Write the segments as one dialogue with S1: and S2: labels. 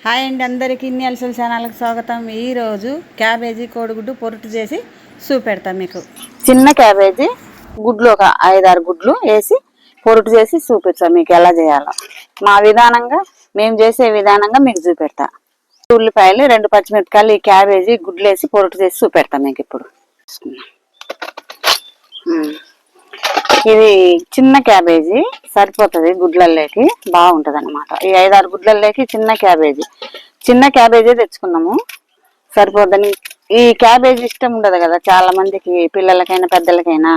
S1: Hi అండి, అందరికీ ఇన్నియల్సల్ ఛానల్కి స్వాగతం. ఈరోజు క్యాబేజీ కోడిగుడ్డు పొరుటు చేసి చూపెడతాం మీకు. చిన్న క్యాబేజీ గుడ్లు ఒక 5-6 గుడ్లు వేసి పొరుటు చేసి చూపిస్తాం మీకు ఎలా చేయాలో. మా విధానంగా మేము చేసే విధానంగా మీకు చూపెడతా. ఉల్లిపాయలు 2 పచ్చిమిరపకాయలు ఈ క్యాబేజీ గుడ్లు వేసి పొరుటు చేసి చూపెడతాం మీకు. ఇప్పుడు ఇది చిన్న క్యాబేజీ సరిపోతుంది, గుడ్లల్లోకి బాగుంటది అనమాట. ఈ 5-6 గుడ్లల్లోకి చిన్న క్యాబేజీ తెచ్చుకున్నాము, సరిపోద్దని. ఈ క్యాబేజీ ఇష్టం ఉండదు కదా చాలా మందికి, పిల్లలకైనా పెద్దలకైనా.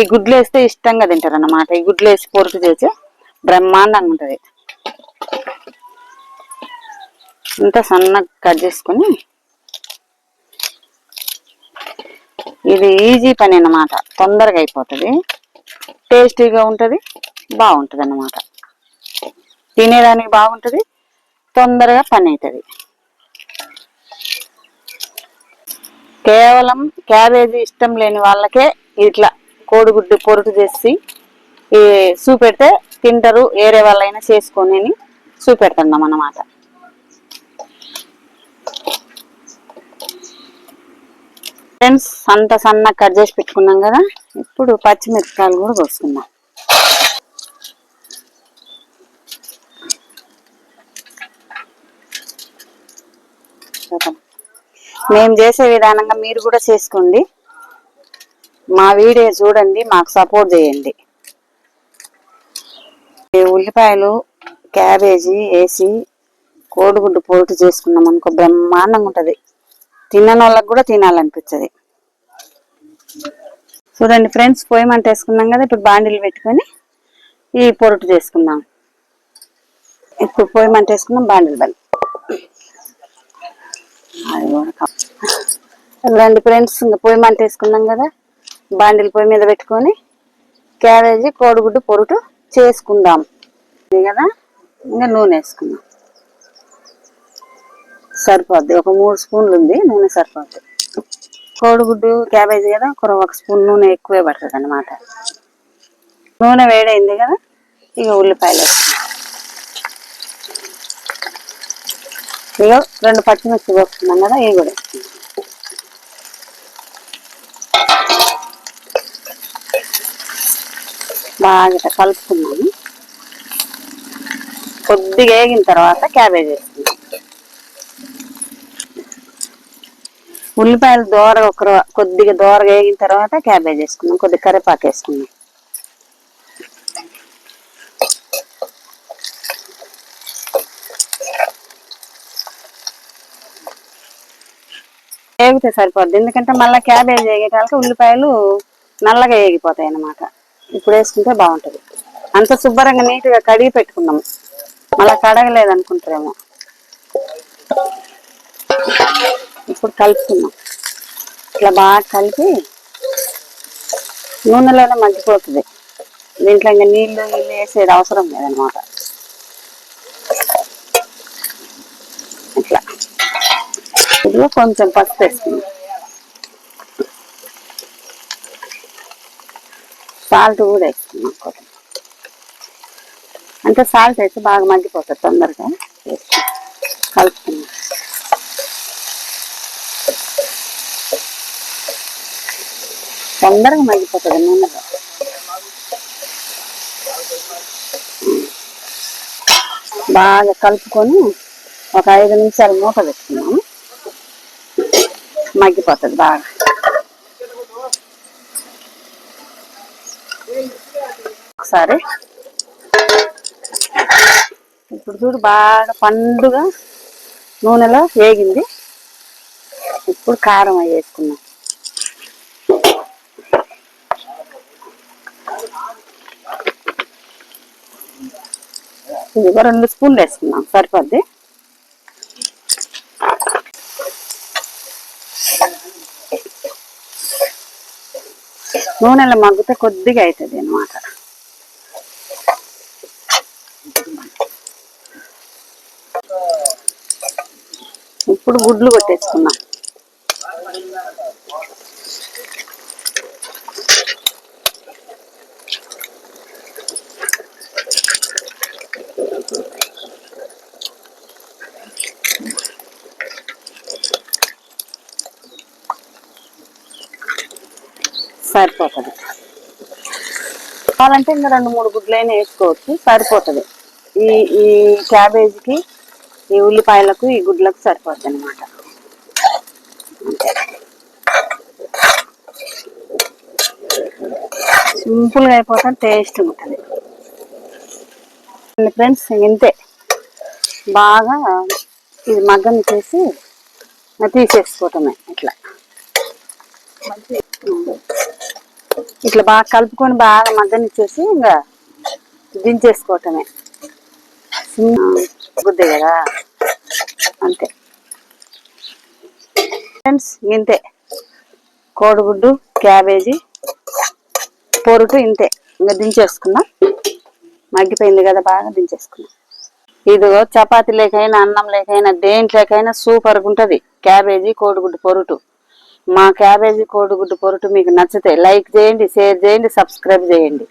S1: ఈ గుడ్లు వేస్తే ఇష్టంగా తింటారు అన్నమాట. ఈ గుడ్లు వేసి పొరుటు చేసి బ్రహ్మాండంగా ఉంటది. ఇంత సన్నగా కట్ చేసుకుని, ఇది ఈజీ పని అన్నమాట, తొందరగా అయిపోతుంది, టేస్టీగా ఉంటుంది, బాగుంటుంది అన్నమాట. తినేదానికి బాగుంటుంది, తొందరగా పని అవుతుంది. కేవలం క్యాబేజీ ఇష్టం లేని వాళ్ళకే ఇట్లా కోడిగుడ్డు పొరుటు చేసి చూపెడితే తింటారు, వేరే వాళ్ళైనా చేసుకొని చూపెడుతున్నాం అన్నమాట. ఫ్రెండ్స్, అంత సన్నగా కట్ చేసి పెట్టుకున్నాం కదా, ఇప్పుడు పచ్చిమిరపకాయలు కూడా కోసుకుందాం. మేము చేసే విధానంగా మీరు కూడా చేసుకోండి, మా వీడియో చూడండి, మాకు సపోర్ట్ చేయండి. ఉల్లిపాయలు క్యాబేజీ వేసి కోడిగుడ్డు పొరుటు చేసుకున్నాం అనుకో, బ్రహ్మాండంగా ఉంటుంది. తినని వాళ్ళకి కూడా తినాలనిపించదు. చూడండి ఫ్రెండ్స్, పొయ్యి మంట వేసుకున్నాం కదా, ఇప్పుడు బాండిలు పెట్టుకొని ఈ పొరుటు చేసుకుందాం. ఇప్పుడు పొయ్యి మంట వేసుకున్నాం, బాండిలు బండి. రండి ఫ్రెండ్స్, ఇంకా పొయ్యి మంట వేసుకున్నాం కదా, బాండిలు పొయ్యి మీద పెట్టుకొని క్యాబేజీ కోడిగుడ్డు పొరుటు చేసుకుందాం కదా. ఇంకా నూనె వేసుకుందాం, సరిపోద్ది. ఒక 3 స్పూన్లు ఉంది నూనె, సరిపోద్ది. కోడిగుడ్డు క్యాబేజీ కదా, ఒక స్పూన్ నూనె ఎక్కువే పడుతుంది అన్నమాట. నూనె వేడైంది కదా, ఇక ఉల్లిపాయలు వేసుకుందాం. ఇక 2 పచ్చిమిర్చి వేసుకున్నాం కదా, ఇవి కూడా వేసుకుందాం. బాగా కలుపుకున్నాము. కొద్దిగా వేగిన తర్వాత క్యాబేజీ వేసుకుందాం. ఉల్లిపాయలు కొద్దిగా దోరగా వేగిన తర్వాత క్యాబేజీ వేసుకుందాం. కొద్దిగా కరివేపాకు వేసుకుందాం. వేగితే సరిపోద్ది, ఎందుకంటే మళ్ళీ క్యాబేజీ వేగేటానికి ఉల్లిపాయలు నల్లగా వేగిపోతాయి అన్నమాట. ఇప్పుడు వేసుకుంటే బాగుంటుంది. అంత శుభ్రంగా నీట్గా కడిగి పెట్టుకున్నాము, మళ్ళీ కడగలేదు అనుకుంటారేమో. ఇప్పుడు కలుపుకున్నాం, ఇట్లా బాగా కలిపి నూనెలోనే మగ్గిపోతుంది. దీంట్లో ఇంకా నీళ్ళు వేసేది అవసరం లేదనమాట. ఇట్లా ఇదిగో కొంచెం పసుపు వేసుకుందాం, సాల్ట్ కూడా వేసుకున్నాం కొంచెం. అంటే సాల్ట్ వేసి బాగా మగ్గిపోతుంది, తొందరగా కలుపుకున్నాం. తొందరగా మగ్గిపోతుంది నూనెలో. బాగా కలుపుకొని ఒక 5 నిమిషాలు మూత పెట్టుకున్నాము, మగ్గిపోతుంది బాగా. ఒకసారి ఇప్పుడు చూడు, బాగా పండుగా నూనెలో వేగింది. ఇప్పుడు కారం అవి వేసుకున్నాం. ఇది 2 స్పూన్లు వేసుకున్నాం, సరిపోద్ది. నూనెలో మగ్గితే కొద్దిగా అవుతుంది అన్నమాట. ఇప్పుడు గుడ్లు కొట్టేసుకున్నాం. సరిపోతుంది. కావాలంటే ఇంకా 2-3 గుడ్లైనా వేసుకోవచ్చు, సరిపోతుంది. ఈ ఈ క్యాబేజీకి, ఈ ఉల్లిపాయలకు, ఈ గుడ్లకు సరిపోతుంది అనమాట. సింపుల్గా అయిపోతే టేస్ట్ ఉంటుంది ఫ్రెండ్స్. ఇంతే, బాగా ఇది మగ్గని చేసి తీసేసుకోవటమే. ఇట్లా బాగా కలుపుకొని బాగా మగ్గనిచ్చేసి ఇంకా దించేసుకోవటమే. గుద్దే కదా, అంతే ఫ్రెండ్స్. ఇంతే కోడిగుడ్డు క్యాబేజీ పొరుటు ఇంతే. ఇంకా దించేసుకున్నాం, మగ్గిపోయింది కదా, బాగా దించేసుకున్నాం. ఇదిగో చపాతీ లేకైనా, అన్నం లేకైనా, దేంట్లోకైనా సూపర్గా ఉంటుంది క్యాబేజీ కోడిగుడ్డు పొరుటు. మా క్యాబేజీ కోడిగుడ్డు పొరుటు మీకు నచ్చితే లైక్ చేయండి, షేర్ చేయండి, సబ్స్క్రైబ్ చేయండి.